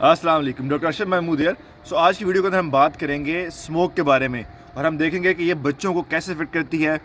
अस्सलाम वालेकुम, doctor Arshad Mahmood here. आज की वीडियो के अंदर हम बात करेंगे स्मोक के बारे में और हम देखेंगे कि ये बच्चों को कैसे इफेक्ट करती है,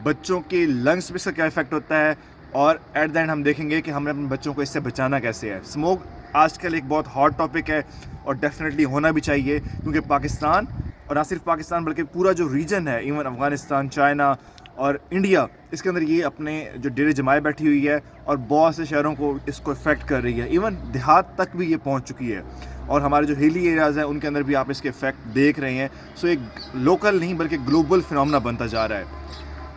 बच्चों के लंग्स पे इसका क्या इफेक्ट होता है और एट द एंड हम देखेंगे कि हमें अपने बच्चों को इससे बचाना कैसे है। स्मोक आजकल एक बहुत हॉट टॉपिक है और डेफिनेटली होना भी चाहिए, क्योंकि पाकिस्तान और ना सिर्फ पाकिस्तान बल्कि पूरा जो रीजन है, इवन अफ़गानिस्तान, चाइना और इंडिया, इसके अंदर ये अपने जो डेरे जमाए बैठी हुई है और बहुत से शहरों को इसको इफ़ेक्ट कर रही है। इवन देहात तक भी ये पहुंच चुकी है और हमारे जो हिली एरियाज़ हैं उनके अंदर भी आप इसके इफ़ेक्ट देख रहे हैं। एक लोकल नहीं बल्कि ग्लोबल फिनोमेना बनता जा रहा है।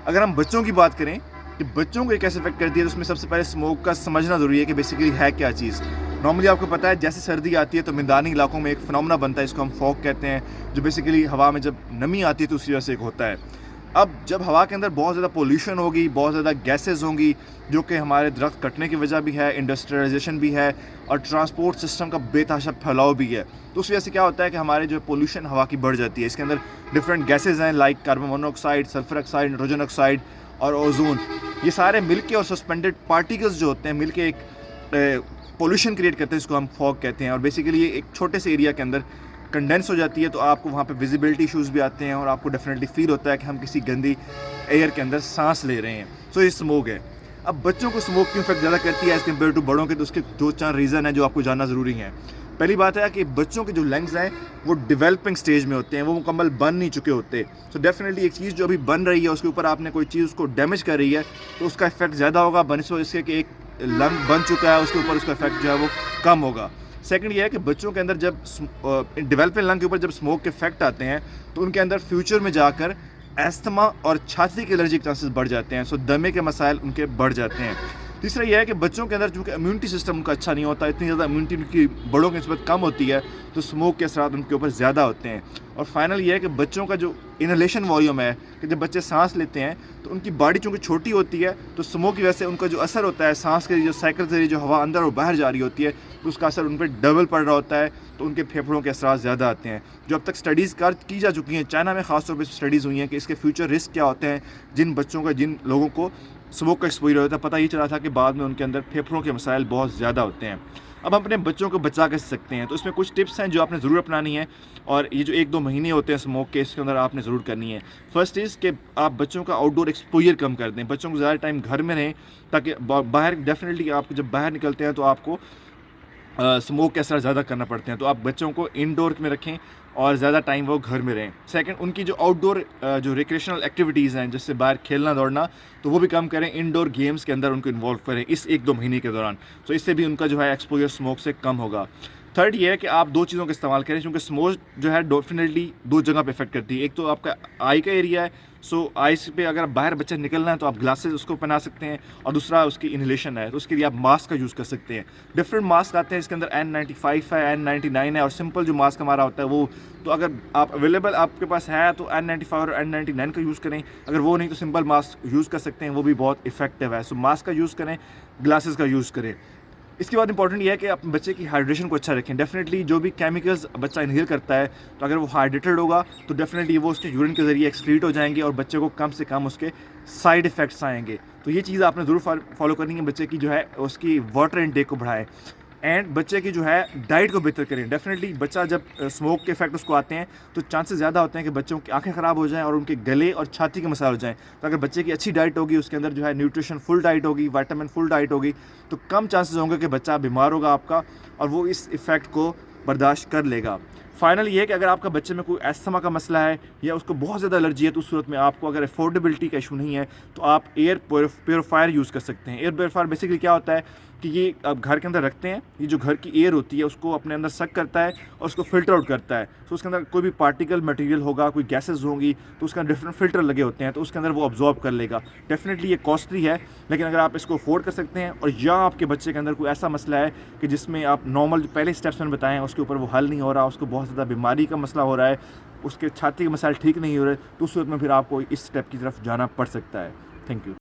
अगर हम बच्चों की बात करें कि बच्चों को ये कैसे इफेक्ट करती है, तो उसमें सबसे पहले स्मोक का समझना ज़रूरी है कि बेसिकली है क्या चीज़। नॉर्मली आपको पता है जैसे सर्दी आती है तो मैदानी इलाकों में एक फिनोमेना बनता है, इसको हम फॉग कहते हैं, जो बेसिकली हवा में जब नमी आती है तो उसी वजह से एक होता है। अब जब हवा के अंदर बहुत ज़्यादा पोल्यूशन होगी, बहुत ज़्यादा गैसेस होंगी, जो कि हमारे दरख्त कटने की वजह भी है, इंडस्ट्रियलाइजेशन भी है और ट्रांसपोर्ट सिस्टम का बेतहाशा फैलाव भी है, तो उस वजह से क्या होता है कि हमारे जो पोल्यूशन हवा की बढ़ जाती है। इसके अंदर डिफरेंट गैसेज हैं like carbon monoxide, sulphur oxide, nitrogen oxide और ओजोन। ये सारे मिलके और सस्पेंडेड पार्टिकल्स जो होते हैं मिलके एक पोल्यूशन क्रिएट करते हैं, इसको हम फॉग कहते हैं। और बेसिकली ये एक छोटे से एरिया के अंदर कंडेंस हो जाती है, तो आपको वहाँ पे विजिबिलिटी इशूज़ भी आते हैं और आपको डेफिनेटली फील होता है कि हम किसी गंदी एयर के अंदर सांस ले रहे हैं। ये स्मोक है। अब बच्चों को स्मोक की इफेक्ट ज़्यादा करती है एज़ कम्पेयर टू बड़ों के, तो उसके 2-4 रीज़न है जो आपको जानना ज़रूरी है। पहली बात है कि बच्चों के जो लंग्स हैं वो डेवलपिंग स्टेज में होते हैं, वो मुकम्मल बन नहीं चुके होते। डेफिनेटली एक चीज़ जो अभी बन रही है उसके ऊपर आपने कोई चीज़ उसको डैमेज कर रही है तो उसका इफेक्ट ज़्यादा होगा बनस्बत इसके कि एक लंग बन चुका है उसके ऊपर उसका इफेक्ट जो है वो कम होगा। सेकंड ये है कि बच्चों के अंदर जब डेवलपिंग लंग के ऊपर जब स्मोक के इफेक्ट आते हैं तो उनके अंदर फ्यूचर में जाकर एस्थमा और छाती के एलर्जी के चांसेस बढ़ जाते हैं। दमे के मसाइल उनके बढ़ जाते हैं। तीसरा यह है कि बच्चों के अंदर चूँकि इम्यूनिटी सिस्टम उनका अच्छा नहीं होता, इतनी ज़्यादा इम्यूनिटी उनकी बड़ों की निस्बत कम होती है, तो स्मोक के असरात उनके ऊपर ज़्यादा होते हैं। और फाइनल ये है कि बच्चों का जो इनहेलेशन वॉल्यूम है कि जब बच्चे सांस लेते हैं तो उनकी बॉडी चूँकि छोटी होती है, तो स्मोक की वजह से उनका जो असर होता है सांस के जो साइकिल से जो हवा अंदर और बाहर जा रही होती है, तो उसका असर उन पर डबल पड़ रहा होता है, तो उनके फेफड़ों के असरात ज़्यादा आते हैं। जो अब तक स्टडीज़ की जा चुकी हैं, चाइना में ख़ासतौर पर स्टडीज़ हुई हैं कि इसके फ्यूचर रिस्क क्या होते हैं जिन बच्चों का, जिन लोगों को स्मोक का एक्सपोजर होता है। पता ये चला था कि बाद में उनके अंदर फेफड़ों के मसाइल बहुत ज़्यादा होते हैं। अब हम अपने बच्चों को बचा कैसे सकते हैं, तो इसमें कुछ टिप्स हैं जो आपने ज़रूर अपनानी है और ये जो 1-2 महीने होते हैं स्मोक के, इसके अंदर आपने ज़रूर करनी है। फर्स्ट इज़ कि आप बच्चों का आउटडोर एक्सपोजर कम कर दें, बच्चों को ज़्यादा टाइम घर में रहें, ताकि बाहर डेफिनेटली आप जब बाहर निकलते हैं तो आपको स्मोक के असर ज़्यादा करना पड़ते हैं, तो आप बच्चों को इंडोर में रखें और ज़्यादा टाइम वो घर में रहें। सेकंड, उनकी जो आउटडोर जो रिक्रिएशनल एक्टिविटीज़ हैं, जैसे बाहर खेलना दौड़ना, तो वो भी कम करें, इंडोर गेम्स के अंदर उनको इन्वॉल्व करें इस 1-2 महीने के दौरान। इससे भी उनका जो है एक्सपोजर स्मोक से कम होगा। थर्ड ये है कि आप 2 चीज़ों का इस्तेमाल करें, क्योंकि स्मोक जो है डेफिनेटली 2 जगह पे इफेक्ट करती है। एक तो आपका आई का एरिया है, आइस पे अगर बाहर बच्चा निकलना है तो आप ग्लासेस उसको पहना सकते हैं, और दूसरा उसकी इनहेलेशन है तो उसके लिए आप मास्क का यूज़ कर सकते हैं। डिफरेंट मास्क आते हैं, इसके अंदर N95 है, N99 है और सिंपल जो मास्क हमारा होता है वो, तो अगर आप अवेलेबल आपके पास है तो N95 और N99 का यूज़ करें, अगर वो नहीं तो सिंपल मास्क यूज़ कर सकते हैं, वो भी बहुत इफेक्टिव है। मास्क का यूज़ करें, ग्लासेस का यूज़ करें। इसके बाद इंपॉर्टेंट ये है कि अपने बच्चे की हाइड्रेशन को अच्छा रखें। डेफिनेटली जो भी केमिकल्स बच्चा इनहेल करता है, तो अगर वो हाइड्रेटेड होगा तो डेफिनेटली वो उसके यूरिन के ज़रिए एक्सक्रीट हो जाएंगे और बच्चे को कम से कम उसके साइड इफ़ेक्ट्स आएंगे। तो ये चीज़ आपने ज़रूर फॉलो करनी है, बच्चे की जो है उसकी वाटर इनटेक को बढ़ाएं एंड बच्चे की जो है डाइट को बेहतर करें। डेफिनेटली बच्चा जब स्मोक के इफेक्ट उसको आते हैं तो चांसेस ज़्यादा होते हैं कि बच्चों की आंखें ख़राब हो जाएं और उनके गले और छाती के मसाइल हो जाएं। तो अगर बच्चे की अच्छी डाइट होगी, उसके अंदर जो है न्यूट्रिशन फुल डाइट होगी, विटामिन फुल डाइट होगी, तो कम चांसेस होंगे कि बच्चा बीमार होगा आपका और वो इस इफ़ेक्ट को बर्दाश्त कर लेगा। फाइनल ये है कि अगर आपका बच्चे में कोई एस्थमा का मसला है या उसको बहुत ज़्यादा एलर्जी है, तो उस सूरत में आपको अगर अफोर्डेबिलिटी का इशू नहीं है तो आप एयर प्योरीफायर यूज़ कर सकते हैं। एयर प्योरीफायर बेसिकली क्या होता है कि ये आप घर के अंदर रखते हैं, ये जो घर की एयर होती है उसको अपने अंदर सक करता है और उसको फ़िल्टर आउट करता है। उसके अंदर कोई भी पार्टिकल मटेरियल होगा, कोई गैसेस होंगी, तो उसके अंदर डिफरेंट फ़िल्टर लगे होते हैं, तो उसके अंदर वो अब्जॉर्ब कर लेगा। डेफिनेटली ये कॉस्टली है, लेकिन अगर आप इसको अफोर्ड कर सकते हैं और या आपके बच्चे के अंदर कोई ऐसा मसला है कि जिसमें आप नॉर्मल जो पहले स्टेप्स मैंने बताए हैं उसके ऊपर वो हल नहीं हो रहा, उसको बहुत ज़्यादा बीमारी का मसला हो रहा है, उसके छाती के मसाइल ठीक नहीं हो रहे, तो उस सूरत में फिर आपको इस स्टेप की तरफ जाना पड़ सकता है। Thank you.